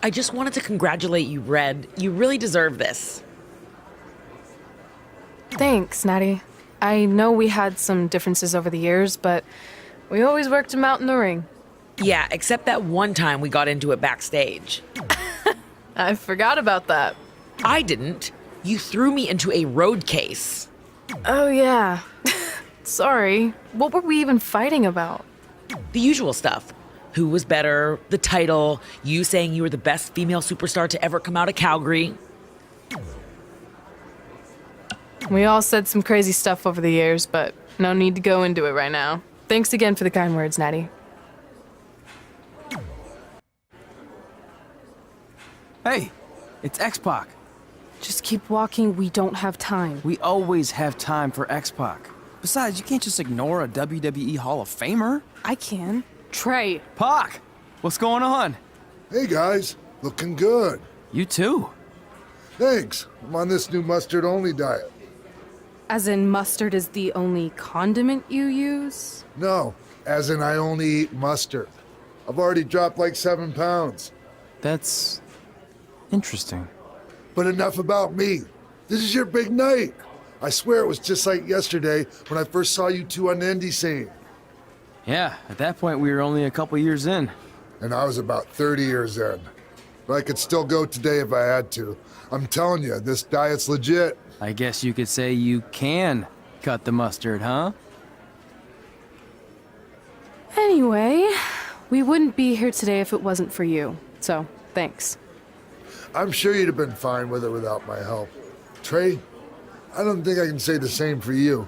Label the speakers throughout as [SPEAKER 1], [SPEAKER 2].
[SPEAKER 1] I just wanted to congratulate you, Red. You really deserve this.
[SPEAKER 2] Thanks, Natty. I know we had some differences over the years, but we always worked them out in the ring.
[SPEAKER 1] Yeah, except that one time we got into it backstage.
[SPEAKER 2] I forgot about that.
[SPEAKER 1] I didn't. You threw me into a road case.
[SPEAKER 2] Oh, yeah. Sorry. What were we even fighting about?
[SPEAKER 1] The usual stuff. Who was better, the title, you saying you were the best female superstar to ever come out of Calgary.
[SPEAKER 2] We all said some crazy stuff over the years, but no need to go into it right now. Thanks again for the kind words, Natty.
[SPEAKER 3] Hey, it's X-Pac.
[SPEAKER 2] Just keep walking, we don't have time.
[SPEAKER 3] We always have time for X-Pac. Besides, you can't just ignore a WWE Hall of Famer.
[SPEAKER 2] I can. Trey.
[SPEAKER 3] Pac, what's going on?
[SPEAKER 4] Hey guys, looking good.
[SPEAKER 3] You too.
[SPEAKER 4] Thanks. I'm on this new mustard-only diet.
[SPEAKER 2] As in mustard is the only condiment you use?
[SPEAKER 4] No, as in I only eat mustard. I've already dropped like 7 pounds.
[SPEAKER 3] That's interesting.
[SPEAKER 4] But enough about me. This is your big night. I swear it was just like yesterday when I first saw you two on the indie scene.
[SPEAKER 3] Yeah, at that point we were only a couple years in.
[SPEAKER 4] And I was about 30 years in. But I could still go today if I had to. I'm telling you, this diet's legit.
[SPEAKER 3] I guess you could say you can cut the mustard, huh?
[SPEAKER 2] Anyway, we wouldn't be here today if it wasn't for you. So, thanks.
[SPEAKER 4] I'm sure you'd have been fine with it without my help. Trey, I don't think I can say the same for you.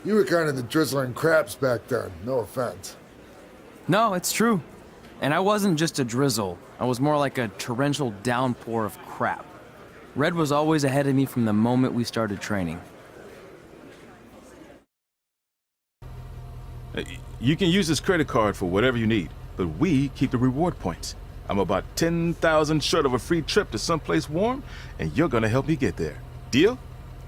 [SPEAKER 4] You were kind of the drizzling craps back then, no offense.
[SPEAKER 3] No, it's true. And I wasn't just a drizzle. I was more like a torrential downpour of crap. Red was always ahead of me from the moment we started training.
[SPEAKER 5] You can use this credit card for whatever you need, but we keep the reward points. I'm about 10,000 short of a free trip to someplace warm, and you're gonna help me get there. Deal?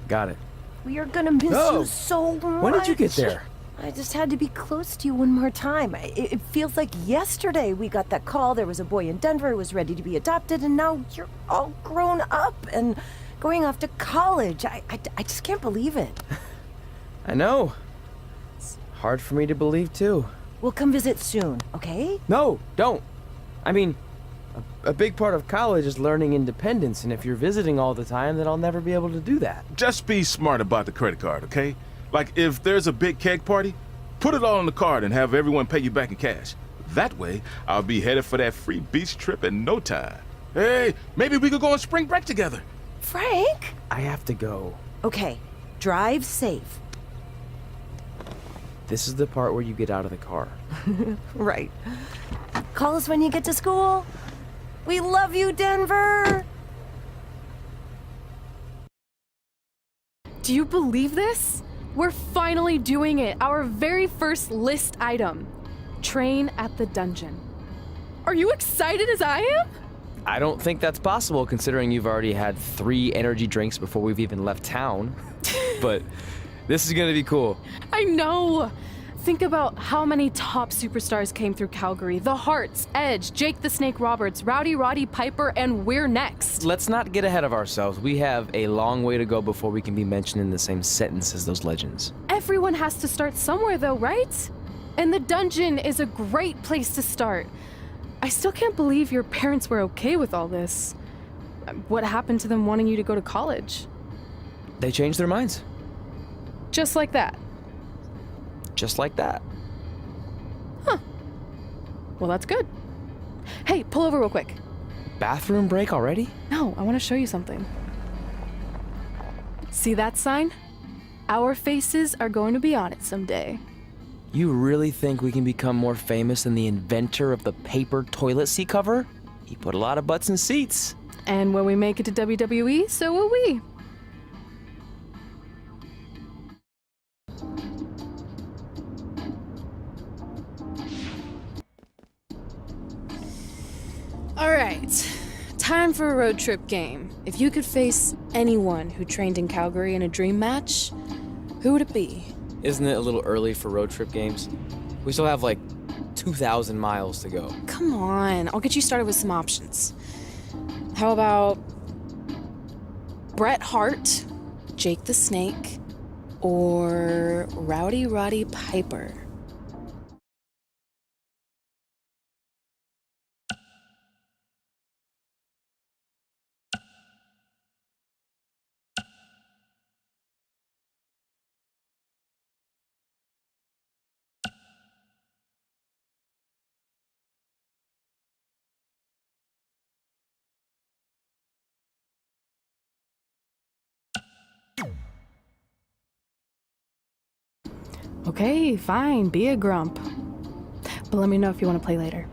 [SPEAKER 3] Got it.
[SPEAKER 6] We are gonna miss you so much.
[SPEAKER 3] When did you get there?
[SPEAKER 6] I just had to be close to you one more time. It feels like yesterday we got that call. There was a boy in Denver who was ready to be adopted, and now you're all grown up and going off to college. I just can't believe it.
[SPEAKER 7] I know. It's hard for me to believe, too.
[SPEAKER 6] We'll come visit soon, okay?
[SPEAKER 7] No, don't. I mean, a big part of college is learning independence, and if you're visiting all the time, then I'll never be able to do that.
[SPEAKER 5] Just be smart about the credit card, okay? Like, if there's a big keg party, put it all on the card and have everyone pay you back in cash. That way, I'll be headed for that free beach trip in no time. Hey, maybe we could go on spring break together.
[SPEAKER 6] Frank?
[SPEAKER 7] I have to go.
[SPEAKER 6] Okay, drive safe.
[SPEAKER 7] This is the part where you get out of the car.
[SPEAKER 6] Right. Call us when you get to school. We love you, Denver!
[SPEAKER 2] Do you believe this? We're finally doing it. Our very first list item. Train at the dungeon. Are you excited as I am?
[SPEAKER 7] I don't think that's possible, considering you've already had 3 energy drinks before we've even left town. But this is gonna be cool.
[SPEAKER 2] I know. Think about how many top superstars came through Calgary. The Hearts, Edge, Jake the Snake Roberts, Rowdy Roddy Piper, and we're next.
[SPEAKER 7] Let's not get ahead of ourselves. We have a long way to go before we can be mentioned in the same sentence as those legends.
[SPEAKER 2] Everyone has to start somewhere though, right? And the dungeon is a great place to start. I still can't believe your parents were okay with all this. What happened to them wanting you to go to college?
[SPEAKER 7] They changed their minds.
[SPEAKER 2] Just like that.
[SPEAKER 7] Just like that.
[SPEAKER 2] Huh. Well, that's good. Hey, pull over real quick.
[SPEAKER 7] Bathroom break already?
[SPEAKER 2] No, I want to show you something. See that sign? Our faces are going to be on it someday.
[SPEAKER 7] You really think we can become more famous than the inventor of the paper toilet seat cover? He put a lot of butts in seats.
[SPEAKER 2] And when we make it to WWE, so will we. All right, time for a road trip game. If you could face anyone who trained in Calgary in a dream match, who would it be?
[SPEAKER 7] Isn't it a little early for road trip games? We still have like 2,000 miles to go.
[SPEAKER 2] Come on, I'll get you started with some options. How about Bret Hart, Jake the Snake, or Rowdy Roddy Piper? Okay, fine, be a grump. But let me know if you want to play later.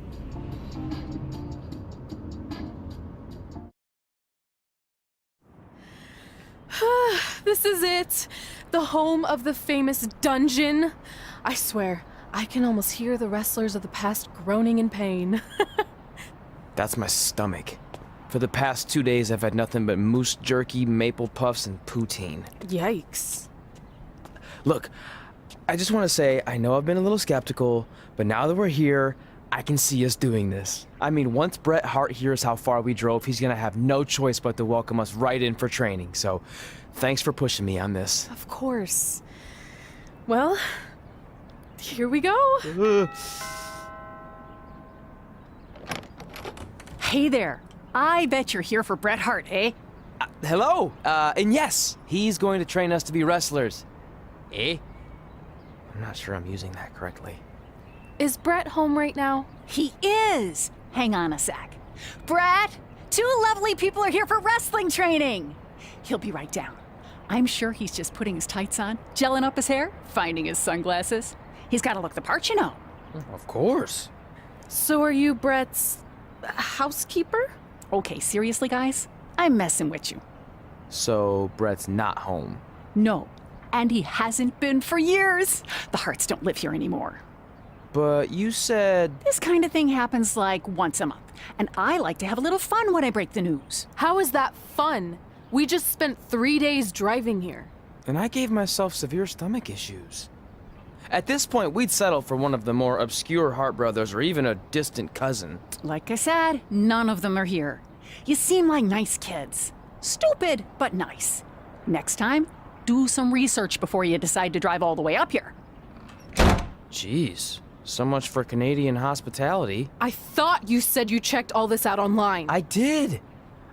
[SPEAKER 2] This is it! The home of the famous dungeon. I swear, I can almost hear the wrestlers of the past groaning in pain.
[SPEAKER 7] That's my stomach. For the past 2 days, I've had nothing but moose jerky, maple puffs, and poutine.
[SPEAKER 2] Yikes.
[SPEAKER 7] Look, I just want to say, I know I've been a little skeptical, but now that we're here, I can see us doing this. I mean, once Bret Hart hears how far we drove, he's gonna have no choice but to welcome us right in for training. So, thanks for pushing me on this.
[SPEAKER 2] Of course. Well, here we go.
[SPEAKER 8] Hey there. I bet you're here for Bret Hart, eh?
[SPEAKER 7] Hello, and yes, he's going to train us to be wrestlers. Eh? I'm not sure I'm using that correctly.
[SPEAKER 2] Is Bret home right now?
[SPEAKER 8] He is. Hang on a sec. Bret, two lovely people are here for wrestling training. He'll be right down. I'm sure he's just putting his tights on, gelling up his hair, finding his sunglasses. He's got to look the part, you know.
[SPEAKER 7] Of course.
[SPEAKER 2] So are you Bret's housekeeper?
[SPEAKER 8] Okay, seriously, guys? I'm messing with you.
[SPEAKER 7] So, Bret's not home.
[SPEAKER 8] No, and he hasn't been for years. The Harts don't live here anymore.
[SPEAKER 7] But you said...
[SPEAKER 8] This kind of thing happens like once a month, and I like to have a little fun when I break the news.
[SPEAKER 2] How is that fun? We just spent 3 days driving here.
[SPEAKER 7] And I gave myself severe stomach issues. At this point, we'd settle for one of the more obscure Hart brothers or even a distant cousin.
[SPEAKER 8] Like I said, none of them are here. You seem like nice kids. Stupid, but nice. Next time, do some research before you decide to drive all the way up here.
[SPEAKER 7] Jeez, so much for Canadian hospitality.
[SPEAKER 2] I thought you said you checked all this out online.
[SPEAKER 7] I did.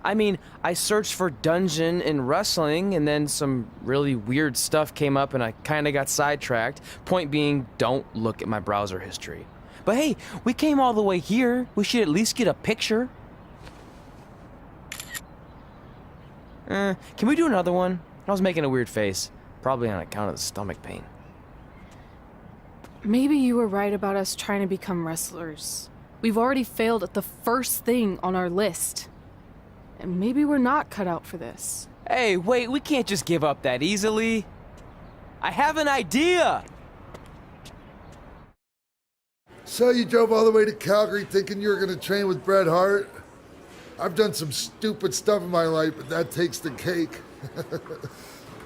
[SPEAKER 7] I mean, I searched for dungeon in wrestling, and then some really weird stuff came up, and I kind of got sidetracked. Point being, don't look at my browser history. But hey, we came all the way here. We should at least get a picture. Can we do another one? I was making a weird face, probably on account of the stomach pain.
[SPEAKER 2] Maybe you were right about us trying to become wrestlers. We've already failed at the first thing on our list. And maybe we're not cut out for this.
[SPEAKER 7] Hey, wait, we can't just give up that easily. I have an idea!
[SPEAKER 4] So you drove all the way to Calgary thinking you were going to train with Bret Hart? I've done some stupid stuff in my life, but that takes the cake.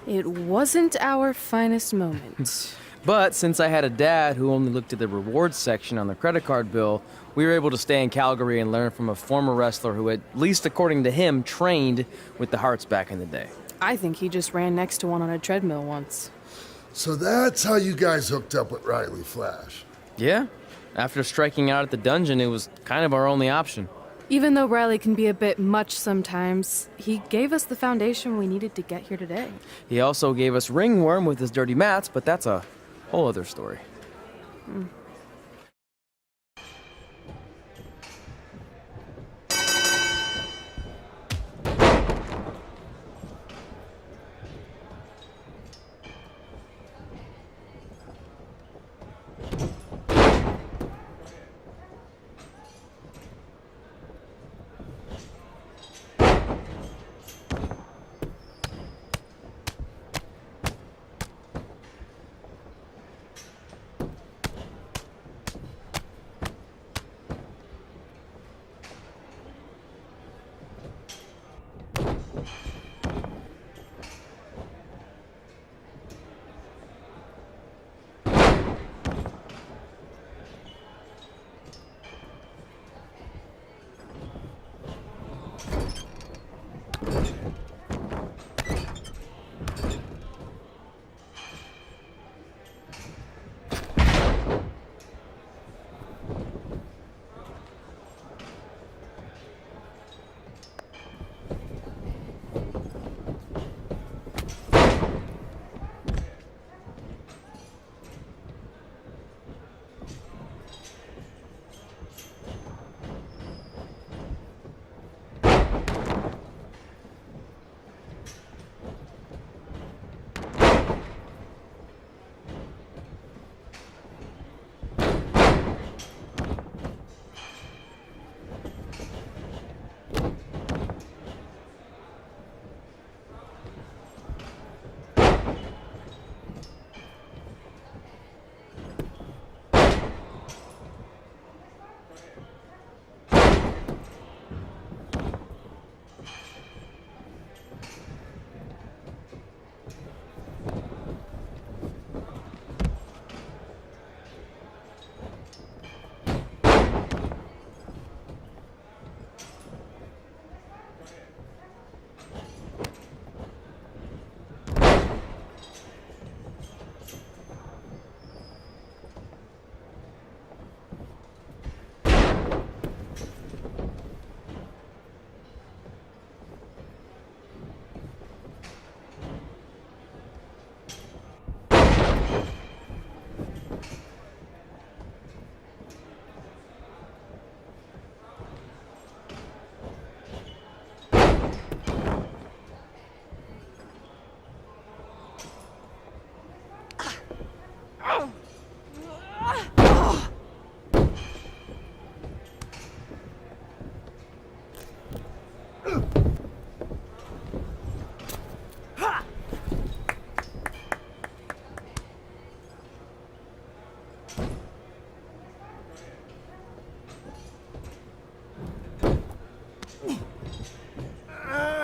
[SPEAKER 2] It wasn't our finest moment.
[SPEAKER 7] But since I had a dad who only looked at the rewards section on the credit card bill, we were able to stay in Calgary and learn from a former wrestler who, at least according to him, trained with the Harts back in the day.
[SPEAKER 2] I think he just ran next to one on a treadmill once.
[SPEAKER 4] So that's how you guys hooked up with Reilly Flash.
[SPEAKER 7] Yeah. After striking out at the dungeon, it was kind of our only option.
[SPEAKER 2] Even though Reilly can be a bit much sometimes, he gave us the foundation we needed to get here today.
[SPEAKER 7] He also gave us ringworm with his dirty mats, but that's a whole other story.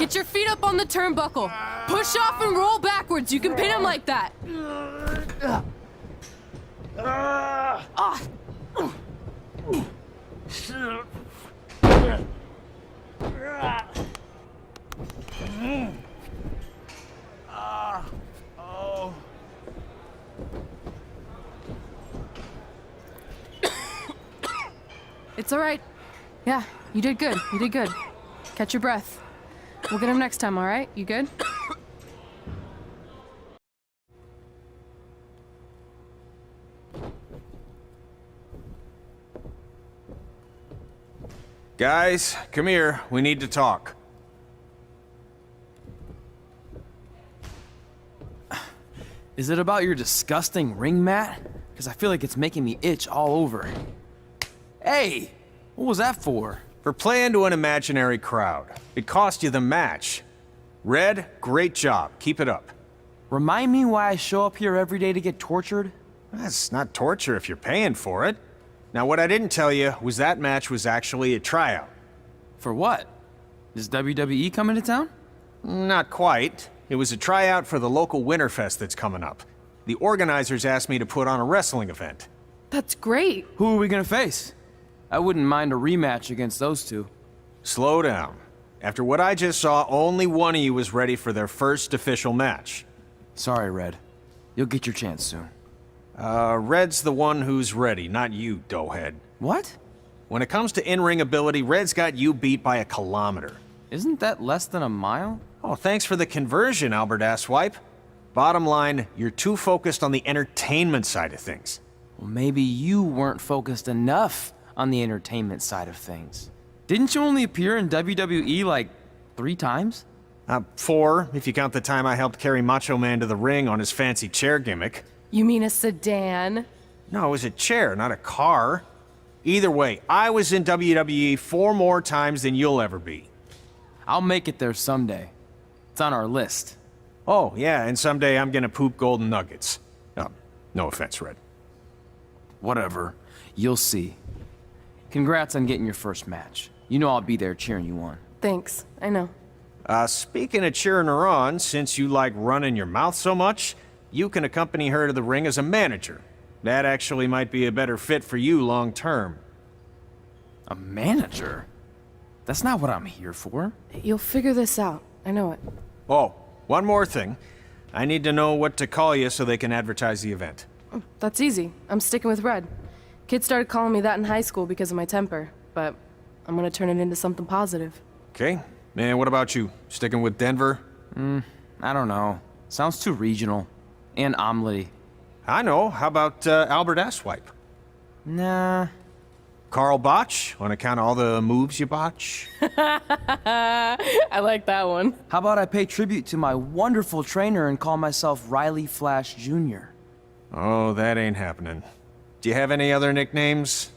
[SPEAKER 2] Get your feet up on the turnbuckle. Push off and roll backwards. You can pin him like that. It's all right. Yeah, you did good. You did good. Catch your breath. We'll get him next time, all right? You good?
[SPEAKER 9] Guys, come here. We need to talk.
[SPEAKER 7] Is it about your disgusting ring mat? Because I feel like it's making me itch all over. Hey, what was that for?
[SPEAKER 9] For playing to an imaginary crowd. It cost you the match. Red, great job. Keep it up.
[SPEAKER 7] Remind me why I show up here every day to get tortured?
[SPEAKER 9] That's not torture if you're paying for it. Now, what I didn't tell you was that match was actually a tryout.
[SPEAKER 7] For what? Is WWE coming to town?
[SPEAKER 9] Not quite. It was a tryout for the local Winterfest that's coming up. The organizers asked me to put on a wrestling event.
[SPEAKER 2] That's great.
[SPEAKER 7] Who are we gonna face? I wouldn't mind a rematch against those two.
[SPEAKER 9] Slow down. After what I just saw, only one of you was ready for their first official match.
[SPEAKER 7] Sorry, Red. You'll get your chance soon.
[SPEAKER 9] Red's the one who's ready, not you, doughhead.
[SPEAKER 7] What?
[SPEAKER 9] When it comes to in-ring ability, Red's got you beat by a kilometer.
[SPEAKER 7] Isn't that less than a mile?
[SPEAKER 9] Oh, thanks for the conversion, Albert Asswipe. Bottom line, you're too focused on the entertainment side of things.
[SPEAKER 7] Well, maybe you weren't focused enough on the entertainment side of things. Didn't you only appear in WWE like 3 times?
[SPEAKER 9] 4, if you count the time I helped carry Macho Man to the ring on his fancy chair gimmick.
[SPEAKER 2] You mean a sedan?
[SPEAKER 9] No, it was a chair, not a car. Either way, I was in WWE 4 more times than you'll ever be.
[SPEAKER 7] I'll make it there someday. It's on our list.
[SPEAKER 9] Oh, yeah, and someday I'm gonna poop golden nuggets. No offense, Red.
[SPEAKER 7] Whatever. You'll see. Congrats on getting your first match. You know I'll be there cheering you on.
[SPEAKER 2] Thanks. I know.
[SPEAKER 9] Speaking of cheering her on, since you like running your mouth so much, you can accompany her to the ring as a manager. That actually might be a better fit for you long term.
[SPEAKER 7] A manager? That's not what I'm here for.
[SPEAKER 2] You'll figure this out. I know it.
[SPEAKER 9] Oh, one more thing. I need to know what to call you so they can advertise the event.
[SPEAKER 2] That's easy. I'm sticking with Red. Kids started calling me that in high school because of my temper, but I'm gonna turn it into something positive.
[SPEAKER 9] Okay. And what about you? Sticking with Denver?
[SPEAKER 7] I don't know. Sounds too regional. And omelette-y.
[SPEAKER 9] I know. How about Albert Asswipe?
[SPEAKER 7] Nah.
[SPEAKER 9] Carl Botch, on account of all the moves you botch?
[SPEAKER 2] I like that one.
[SPEAKER 7] How about I pay tribute to my wonderful trainer and call myself Reilly Flash Jr.?
[SPEAKER 9] Oh, that ain't happening. Do you have any other nicknames?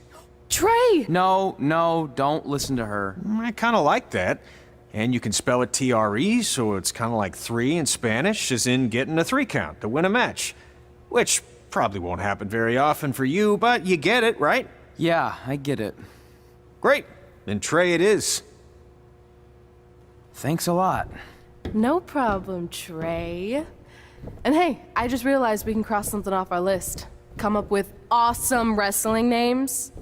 [SPEAKER 2] Trey!
[SPEAKER 7] No, don't listen to her.
[SPEAKER 9] I kind of like that. And you can spell it T-R-E, so it's kind of like 3 in Spanish, as in getting a 3 count to win a match. Which probably won't happen very often for you, but you get it, right?
[SPEAKER 7] Yeah, I get it.
[SPEAKER 9] Great. Then Trey it is.
[SPEAKER 7] Thanks a lot.
[SPEAKER 2] No problem, Trey. And hey, I just realized we can cross something off our list. Come up with awesome wrestling names.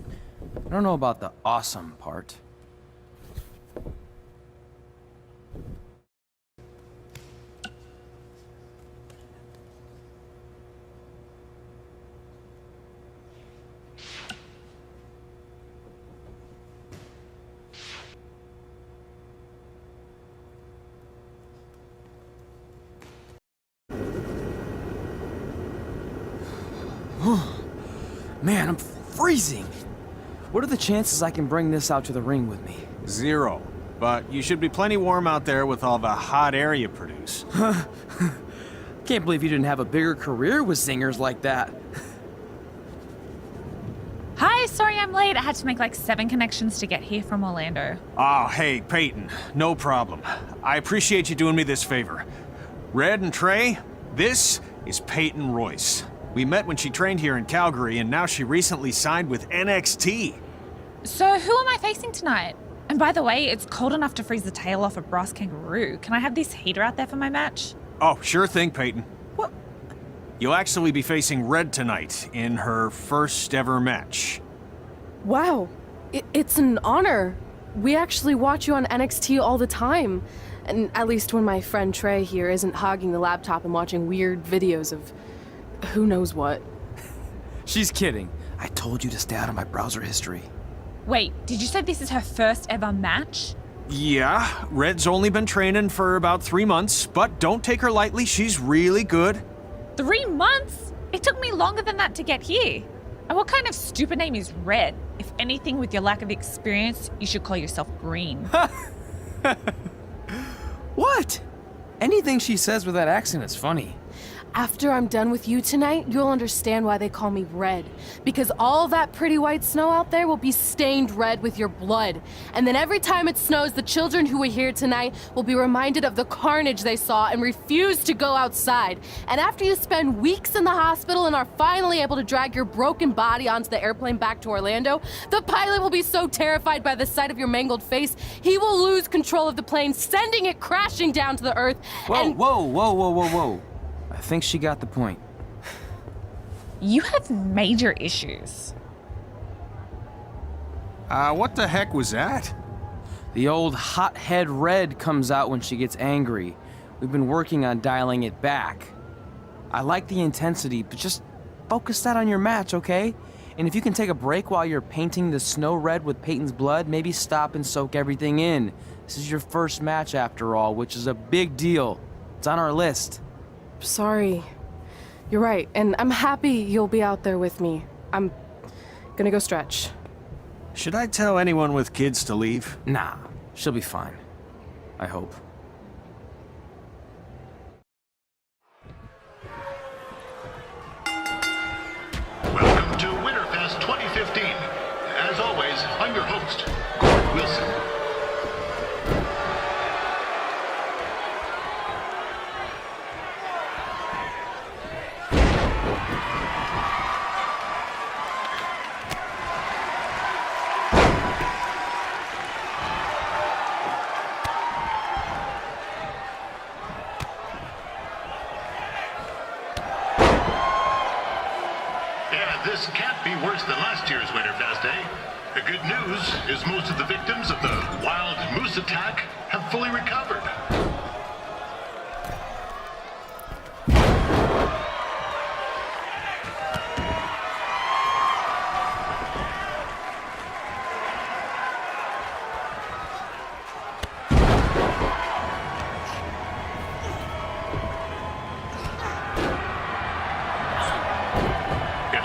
[SPEAKER 7] I don't know about the awesome part. Man, I'm freezing. What are the chances I can bring this out to the ring with me?
[SPEAKER 9] 0. But you should be plenty warm out there with all the hot air you produce.
[SPEAKER 7] Can't believe you didn't have a bigger career with singers like that.
[SPEAKER 10] Hi, sorry I'm late. I had to make like 7 connections to get here from Orlando.
[SPEAKER 9] Oh, hey, Peyton. No problem. I appreciate you doing me this favor. Red and Trey, this is Peyton Royce. We met when she trained here in Calgary, and now she recently signed with NXT.
[SPEAKER 10] So who am I facing tonight? And by the way, it's cold enough to freeze the tail off a brass kangaroo. Can I have this heater out there for my match?
[SPEAKER 9] Oh, sure thing, Peyton.
[SPEAKER 10] What?
[SPEAKER 9] You'll actually be facing Red tonight in her first ever match.
[SPEAKER 2] Wow, it's an honor. We actually watch you on NXT all the time. And at least when my friend Trey here isn't hogging the laptop and watching weird videos of who knows what.
[SPEAKER 7] She's kidding. I told you to stay out of my browser history.
[SPEAKER 10] Wait, did you say this is her first ever match?
[SPEAKER 9] Yeah, Red's only been training for about 3 months, but don't take her lightly, she's really good.
[SPEAKER 10] 3 months? It took me longer than that to get here. And what kind of stupid name is Red? If anything, with your lack of experience, you should call yourself Green.
[SPEAKER 7] What? Anything she says with that accent is funny.
[SPEAKER 2] After I'm done with you tonight, you'll understand why they call me Red. Because all that pretty white snow out there will be stained red with your blood. And then every time it snows, the children who were here tonight will be reminded of the carnage they saw and refuse to go outside. And after you spend weeks in the hospital and are finally able to drag your broken body onto the airplane back to Orlando, the pilot will be so terrified by the sight of your mangled face, he will lose control of the plane, sending it crashing down to the earth.
[SPEAKER 7] Whoa. I think she got the point.
[SPEAKER 10] You have major issues.
[SPEAKER 9] What the heck was that?
[SPEAKER 7] The old hothead Red comes out when she gets angry. We've been working on dialing it back. I like the intensity, but just focus that on your match, okay? And if you can take a break while you're painting the snow red with Peyton's blood, maybe stop and soak everything in. This is your first match after all, which is a big deal. It's on our list.
[SPEAKER 2] Sorry. You're right, and I'm happy you'll be out there with me. I'm gonna go stretch.
[SPEAKER 9] Should I tell anyone with kids to leave?
[SPEAKER 7] Nah, she'll be fine. I hope.
[SPEAKER 11] Welcome to Winterfest 2015. As always, I'm your host, Gordon Wilson. This can't be worse than last year's Winterfest, eh? The good news is most of the victims of the wild moose attack have fully recovered.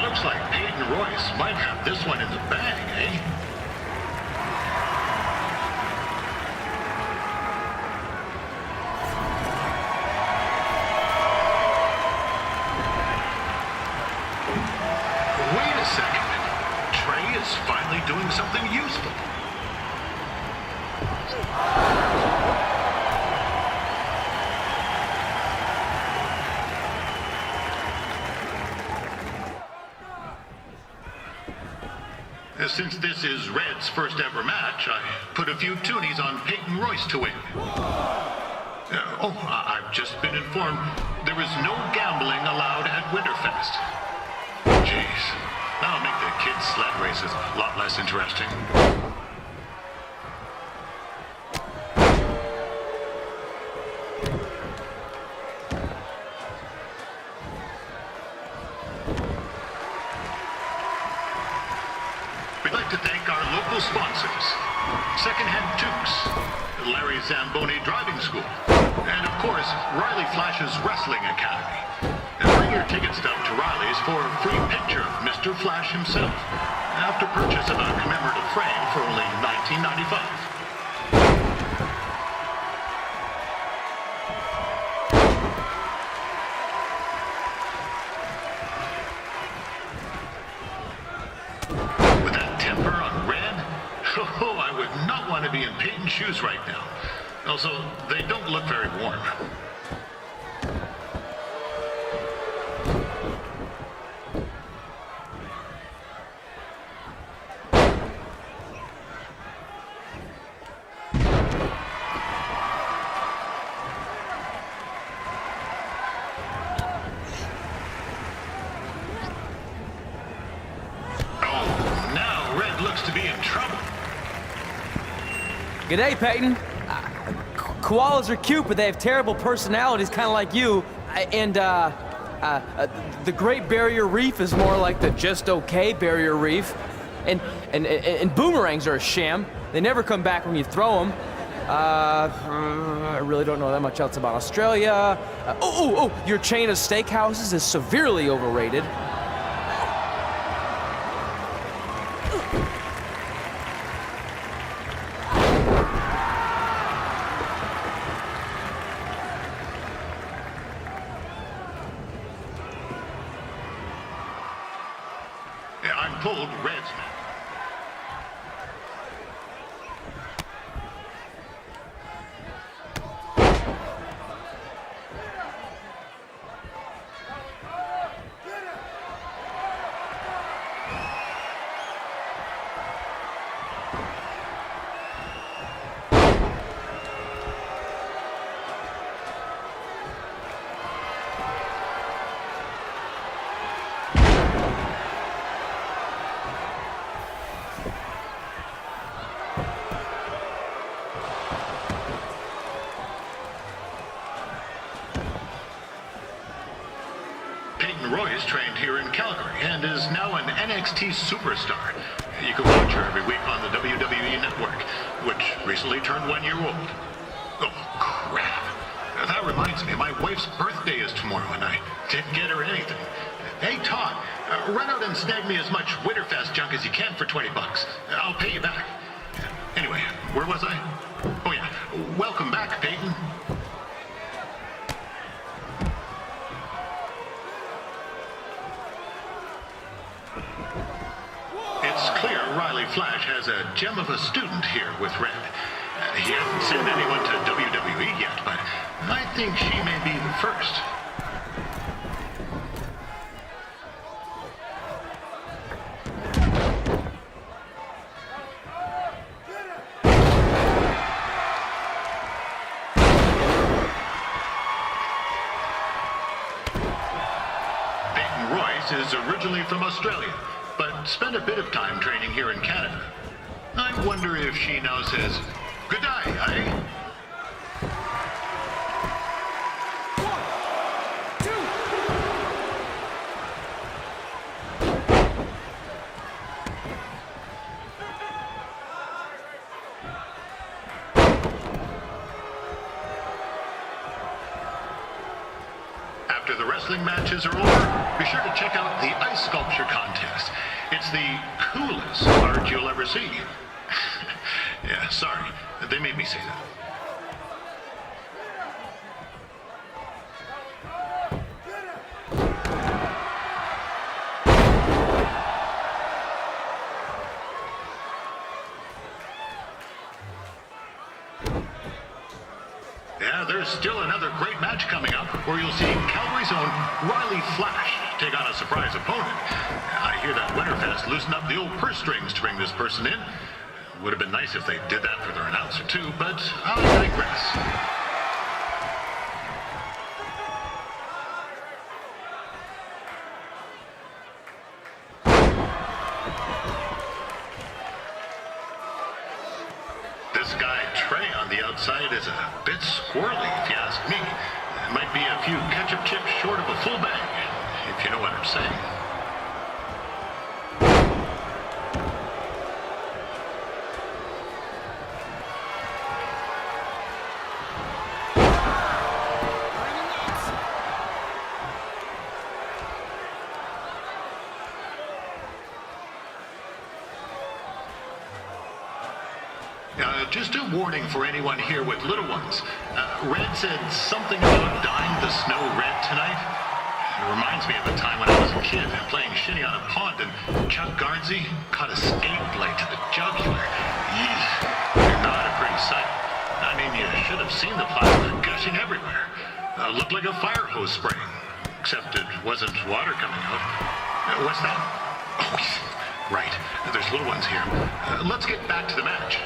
[SPEAKER 11] Looks like Peyton Royce might have this one in the bag, eh? Wait a second. Trey is finally doing something useful. Since this is Red's first ever match, I put a few toonies on Peyton Royce to win. I've just been informed there is no gambling allowed at Winterfest. Jeez, that'll make the kids' sled races a lot less interesting. We'd like to thank our local sponsors, Secondhand Tukes, Larry Zamboni Driving School, and of course, Reilly Flash's Wrestling Academy. And bring your ticket stub to Reilly's for a free picture of Mr. Flash himself, after purchase of a commemorative frame for only $19.95. I would not want to be in Peyton's shoes right now. Also, they don't look very warm.
[SPEAKER 7] Good day, Peyton. Koalas are cute, but they have terrible personalities, kind of like you. The Great Barrier Reef is more like the just okay Barrier Reef. And boomerangs are a sham. They never come back when you throw them. I really don't know that much else about Australia. Your chain of steakhouses is severely overrated.
[SPEAKER 11] I'm told Red's Royce trained here in Calgary and is now an NXT superstar. You can watch her every week on the WWE Network, which recently turned 1 year old. Oh, crap. That reminds me, my wife's birthday is tomorrow and I didn't get her anything. Hey, Todd, run out and snag me as much Winterfest junk as you can for $20. I'll pay you back. Anyway, where was I? Oh, yeah. Welcome back, Peyton. It's clear Reilly Flash has a gem of a student here with Red. He hasn't sent anyone to WWE yet, but I think she may be the first. Peyton Royce is originally from Australia, but spent a bit of time training here in Canada. I wonder if she now says, good day, eh? After the wrestling matches are over, be sure to check out the ice sculpture contest. It's the coolest art you'll ever see. Yeah, sorry. They made me say that. Yeah, there's still another great match coming up where you'll see Calgary's own Reilly Flash take on a surprise opponent. I hear that Winterfest loosened up the old purse strings to bring this person in. Would have been nice if they did that for their announcer too, but I'll digress. This guy, Trey, on the outside is a bit squirrely, if you ask me. Might be a few ketchup chips short of a full bag, if you know what I'm saying. Just a warning for anyone here with little ones. Red said something about dyeing the snow red tonight. It reminds me of the time when I was a kid playing shinny on a pond and Chuck Garnsey caught a skate blade to the jugular. Eesh, not a pretty sight. I mean, you should have seen the plasma gushing everywhere. Looked like a fire hose spraying, except it wasn't water coming out. What's that? Oh, right. There's little ones here. Let's get back to the match.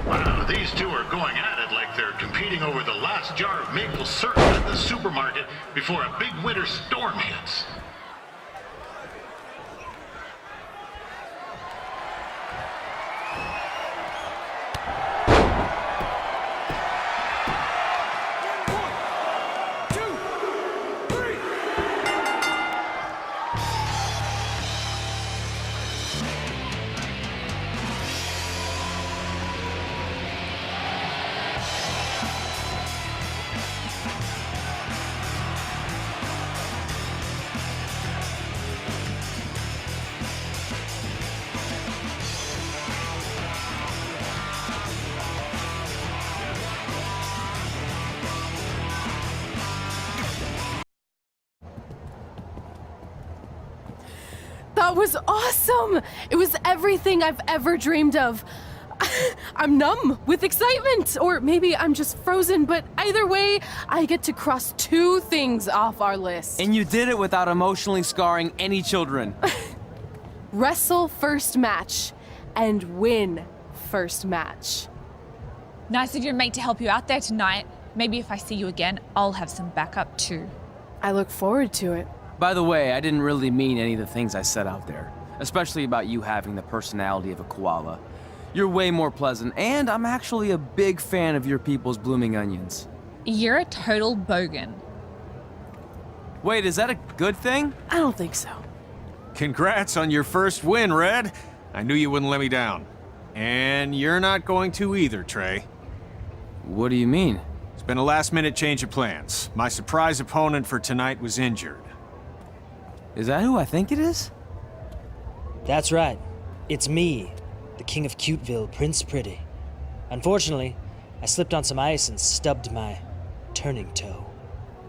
[SPEAKER 11] Wow, these two are going at it like they're competing over the last jar of maple syrup at the supermarket before a big winter storm hits.
[SPEAKER 2] That was awesome! It was everything I've ever dreamed of. I'm numb with excitement, or maybe I'm just frozen, but either way, I get to cross 2 things off our list.
[SPEAKER 3] And you did it without emotionally scarring any children.
[SPEAKER 2] Wrestle first match and win first match.
[SPEAKER 10] Nice of your mate to help you out there tonight. Maybe if I see you again, I'll have some backup too.
[SPEAKER 2] I look forward to it.
[SPEAKER 3] By the way, I didn't really mean any of the things I said out there, especially about you having the personality of a koala. You're way more pleasant, and I'm actually a big fan of your people's blooming onions.
[SPEAKER 10] You're a total bogan.
[SPEAKER 3] Wait, is that a good thing?
[SPEAKER 2] I don't think so.
[SPEAKER 9] Congrats on your first win, Red. I knew you wouldn't let me down. And you're not going to either, Trey.
[SPEAKER 3] What do you mean?
[SPEAKER 9] It's been a last-minute change of plans. My surprise opponent for tonight was injured.
[SPEAKER 3] Is that who I think it is?
[SPEAKER 12] That's right. It's me, the King of Cuteville, Prince Pretty. Unfortunately, I slipped on some ice and stubbed my turning toe.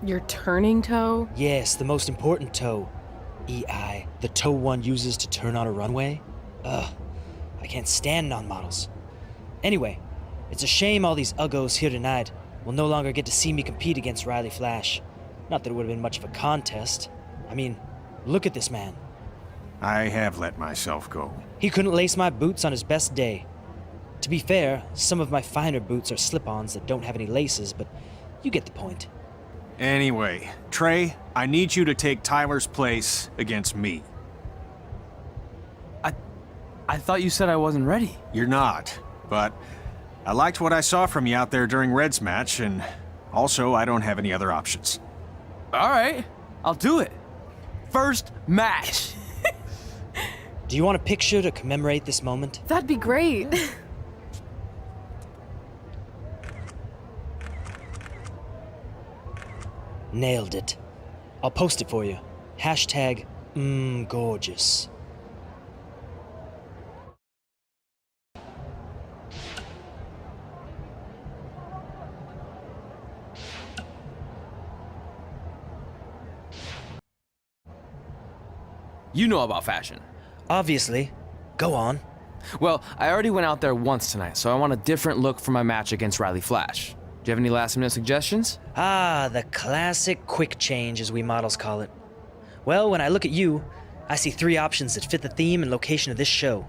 [SPEAKER 2] Your turning toe?
[SPEAKER 12] Yes, the most important toe. EI, the toe one uses to turn on a runway. Ugh, I can't stand non-models. Anyway, it's a shame all these uggos here tonight will no longer get to see me compete against Reilly Flash. Not that it would have been much of a contest. I mean, look at this man.
[SPEAKER 9] I have let myself go.
[SPEAKER 12] He couldn't lace my boots on his best day. To be fair, some of my finer boots are slip-ons that don't have any laces, but you get the point.
[SPEAKER 9] Anyway, Trey, I need you to take Tyler's place against me.
[SPEAKER 3] I thought you said I wasn't ready.
[SPEAKER 9] You're not, but I liked what I saw from you out there during Red's match, and also I don't have any other options.
[SPEAKER 3] All right, I'll do it. First match.
[SPEAKER 12] Do you want a picture to commemorate this moment?
[SPEAKER 2] That'd be great.
[SPEAKER 12] Nailed it. I'll post it for you. Hashtag gorgeous.
[SPEAKER 3] You know about fashion.
[SPEAKER 12] Obviously. Go on.
[SPEAKER 3] Well, I already went out there once tonight, so I want a different look for my match against Reilly Flash. Do you have any last-minute suggestions?
[SPEAKER 12] Ah, the classic quick change, as we models call it. Well, when I look at you, I see 3 options that fit the theme and location of this show.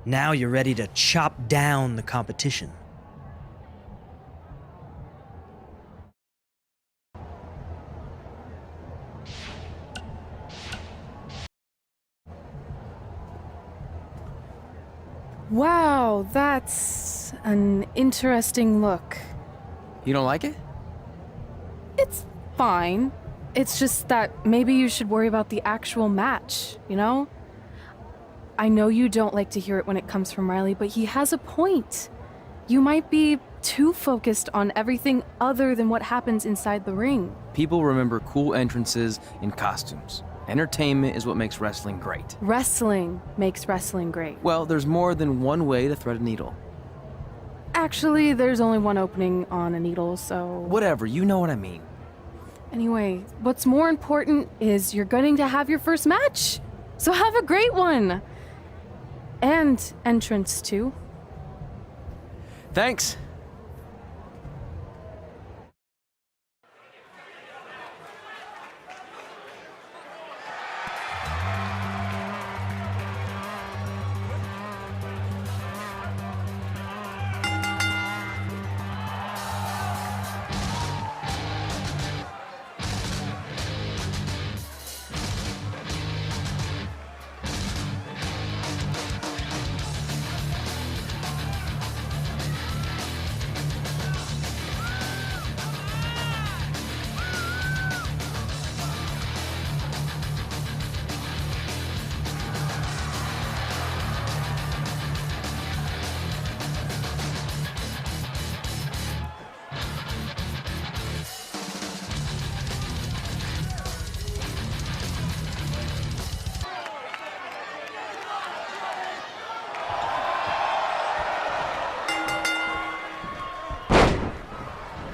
[SPEAKER 12] Now you're ready to chop down the competition.
[SPEAKER 2] Wow, that's an interesting look.
[SPEAKER 3] You don't like it?
[SPEAKER 2] It's fine. It's just that maybe you should worry about the actual match, you know? I know you don't like to hear it when it comes from Reilly, but he has a point. You might be too focused on everything other than what happens inside the ring.
[SPEAKER 3] People remember cool entrances and costumes. Entertainment is what makes wrestling great.
[SPEAKER 2] Wrestling makes wrestling great.
[SPEAKER 3] Well, there's more than one way to thread a needle.
[SPEAKER 2] Actually, there's only one opening on a needle, so...
[SPEAKER 3] Whatever, you know what I mean.
[SPEAKER 2] Anyway, what's more important is you're going to have your first match. So have a great one. And entrance, too.
[SPEAKER 3] Thanks.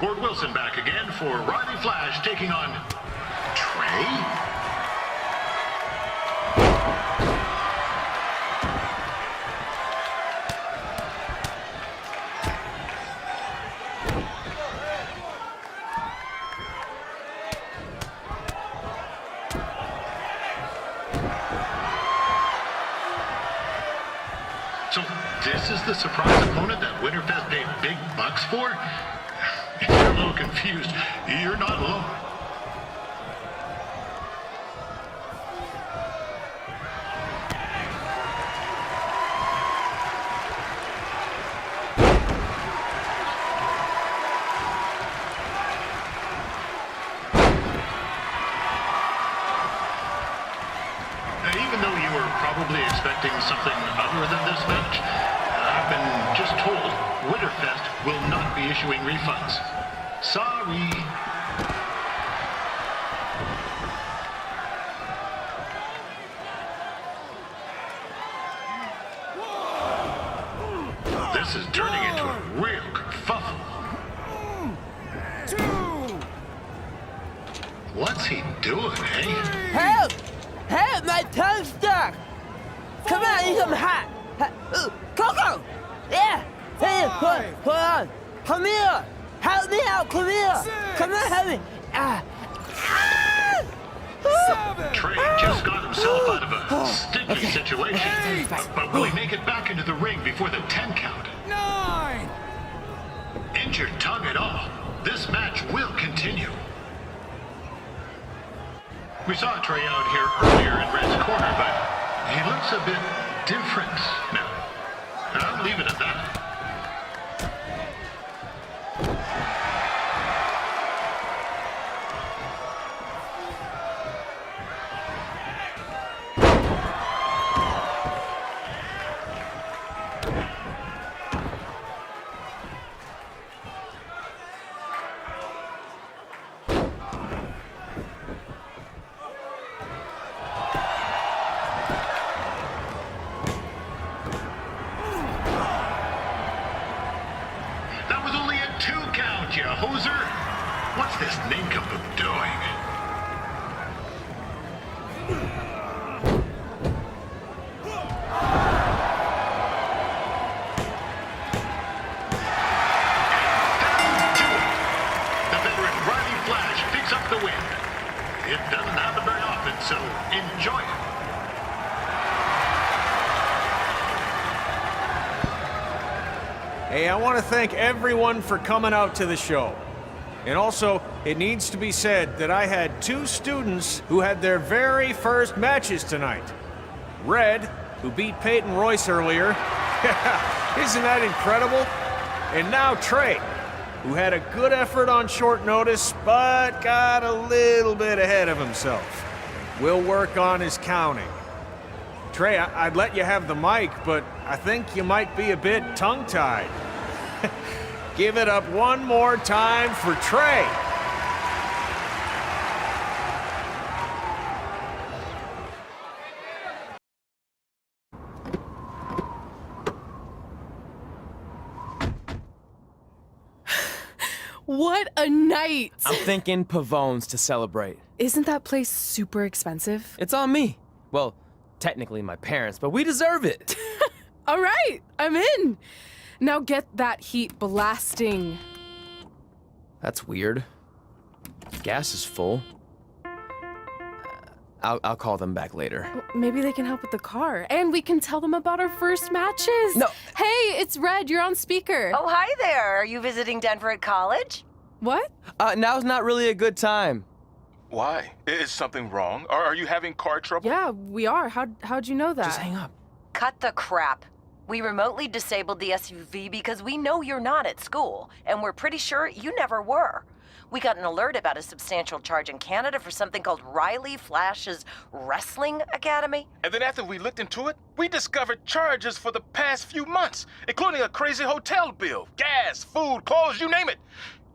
[SPEAKER 11] Ford Wilson back again for Reilly Flash taking on Trey. So this is the surprise opponent that Winterfest paid big bucks for? If you're a little confused, you're not alone. Even though you were probably expecting something other than this match, I've been just told Winterfest will not be issuing refunds. Sorry. This is turning into a real kerfuffle. What's he doing, eh?
[SPEAKER 13] Help! Help! My tongue's stuck! Come on, eat some hot! Coco! Yeah! Hey, hold on! Come here! Help me out! Come here! Come on, help me!
[SPEAKER 11] Trey just got himself out of a sticky situation. But will he make it back into the ring before the 10 count? 9! Injured tongue at all. This match will continue. We saw Trey out here earlier in Red's corner, but he looks a bit different now. I'll leave it at that. You hoser! What's this nincompoop doing? The veteran Reilly Flash picks up the win. It doesn't happen very often, so enjoy it.
[SPEAKER 9] Hey, I want to thank everyone for coming out to the show. And also, it needs to be said that I had 2 students who had their very first matches tonight. Red, who beat Peyton Royce earlier. Isn't that incredible? And now Trey, who had a good effort on short notice, but got a little bit ahead of himself. We'll work on his counting. Trey, I'd let you have the mic, but I think you might be a bit tongue-tied. Give it up one more time for Trey.
[SPEAKER 2] What a night!
[SPEAKER 7] I'm thinking Pavone's to celebrate.
[SPEAKER 2] Isn't that place super expensive?
[SPEAKER 7] It's on me. Well, technically my parents, but we deserve it.
[SPEAKER 2] All right, I'm in. Now get that heat blasting.
[SPEAKER 7] That's weird. Gas is full. I'll call them back later.
[SPEAKER 2] Maybe they can help with the car, and we can tell them about our first matches.
[SPEAKER 7] No.
[SPEAKER 2] Hey, it's Red. You're on speaker.
[SPEAKER 6] Oh, hi there. Are you visiting Denver at college?
[SPEAKER 2] What?
[SPEAKER 7] Now's not really a good time.
[SPEAKER 5] Why? Is something wrong? Or are you having car trouble?
[SPEAKER 2] Yeah, we are. How'd you know that?
[SPEAKER 7] Just hang up.
[SPEAKER 6] Cut the crap. We remotely disabled the SUV because we know you're not at school, and we're pretty sure you never were. We got an alert about a substantial charge in Canada for something called Reilly Flash's Wrestling Academy.
[SPEAKER 5] And then after we looked into it, we discovered charges for the past few months, including a crazy hotel bill, gas, food, clothes, you name it.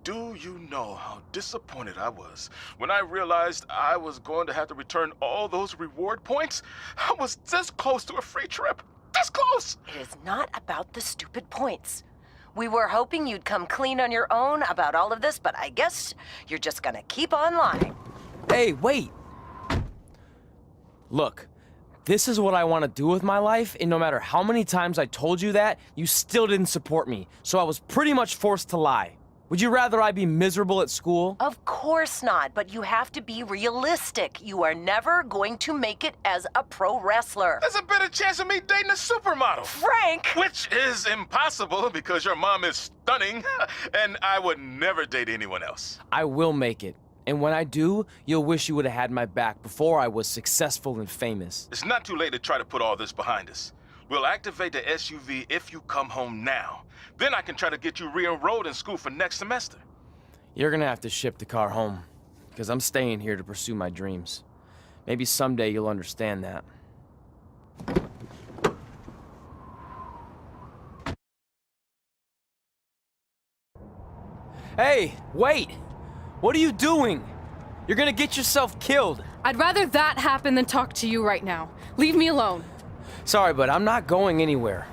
[SPEAKER 5] Do you know how disappointed I was when I realized I was going to have to return all those reward points? I was this close to a free trip. This close!
[SPEAKER 6] It is not about the stupid points. We were hoping you'd come clean on your own about all of this, but I guess you're just gonna keep on lying.
[SPEAKER 7] Hey, wait! Look, this is what I want to do with my life, and no matter how many times I told you that, you still didn't support me, so I was pretty much forced to lie. Would you rather I be miserable at school?
[SPEAKER 6] Of course not, but you have to be realistic. You are never going to make it as a pro wrestler.
[SPEAKER 5] There's a better chance of me dating a supermodel.
[SPEAKER 6] Frank!
[SPEAKER 5] Which is impossible because your mom is stunning, and I would never date anyone else.
[SPEAKER 7] I will make it. And when I do, you'll wish you would have had my back before I was successful and famous.
[SPEAKER 5] It's not too late to try to put all this behind us. We'll activate the SUV if you come home now. Then I can try to get you re-enrolled in school for next semester.
[SPEAKER 7] You're gonna have to ship the car home, because I'm staying here to pursue my dreams. Maybe someday you'll understand that. Hey, wait! What are you doing? You're gonna get yourself killed.
[SPEAKER 2] I'd rather that happen than talk to you right now. Leave me alone.
[SPEAKER 7] Sorry, but I'm not going anywhere.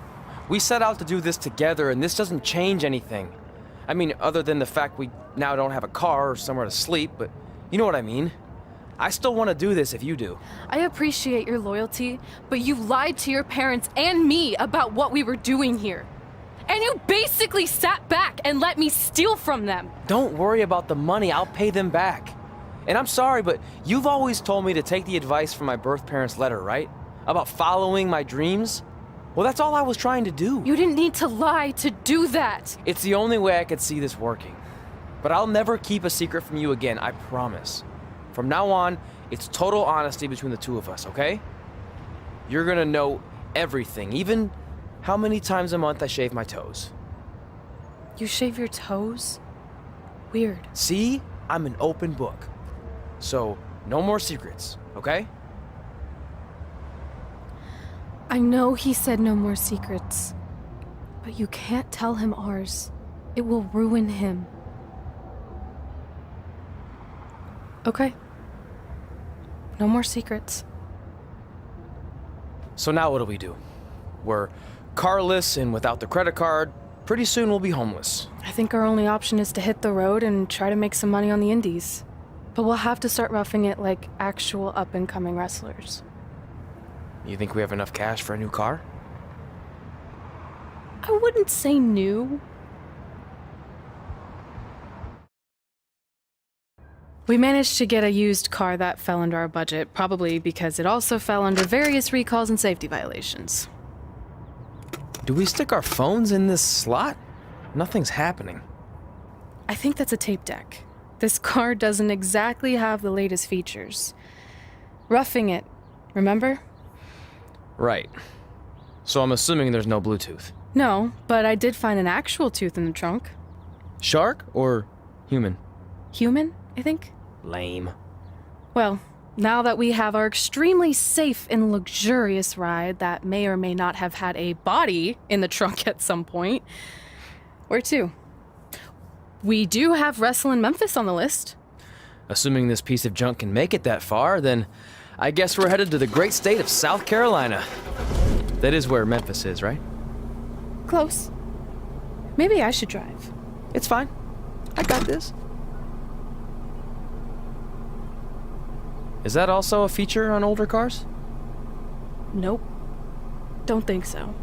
[SPEAKER 7] We set out to do this together, and this doesn't change anything. I mean, other than the fact we now don't have a car or somewhere to sleep, but you know what I mean. I still want to do this if you do.
[SPEAKER 2] I appreciate your loyalty, but you lied to your parents and me about what we were doing here. And you basically sat back and let me steal from them.
[SPEAKER 7] Don't worry about the money, I'll pay them back. And I'm sorry, but you've always told me to take the advice from my birth parents' letter, right? About following my dreams? Well, that's all I was trying to do.
[SPEAKER 2] You didn't need to lie to do that.
[SPEAKER 7] It's the only way I could see this working. But I'll never keep a secret from you again, I promise. From now on, it's total honesty between the two of us, okay? You're gonna know everything, even how many times a month I shave my toes.
[SPEAKER 2] You shave your toes? Weird.
[SPEAKER 7] See? I'm an open book. So, no more secrets, okay?
[SPEAKER 2] I know he said no more secrets, but you can't tell him ours. It will ruin him. Okay. No more secrets.
[SPEAKER 7] So now what do we do? We're carless and without the credit card. Pretty soon we'll be homeless.
[SPEAKER 2] I think our only option is to hit the road and try to make some money on the indies. But we'll have to start roughing it like actual up-and-coming wrestlers.
[SPEAKER 7] You think we have enough cash for a new car?
[SPEAKER 2] I wouldn't say new. We managed to get a used car that fell under our budget, probably because it also fell under various recalls and safety violations.
[SPEAKER 7] Do we stick our phones in this slot? Nothing's happening.
[SPEAKER 2] I think that's a tape deck. This car doesn't exactly have the latest features. Roughing it, remember?
[SPEAKER 7] Right. So I'm assuming there's no Bluetooth.
[SPEAKER 2] No, but I did find an actual tooth in the trunk.
[SPEAKER 7] Shark or human?
[SPEAKER 2] Human, I think.
[SPEAKER 7] Lame.
[SPEAKER 2] Well, now that we have our extremely safe and luxurious ride that may or may not have had a body in the trunk at some point, where to? We do have Wrestle in Memphis on the list.
[SPEAKER 7] Assuming this piece of junk can make it that far, then I guess we're headed to the great state of South Carolina. That is where Memphis is, right?
[SPEAKER 2] Close. Maybe I should drive.
[SPEAKER 7] It's fine. I got this. Is that also a feature on older cars?
[SPEAKER 2] Nope. Don't think so.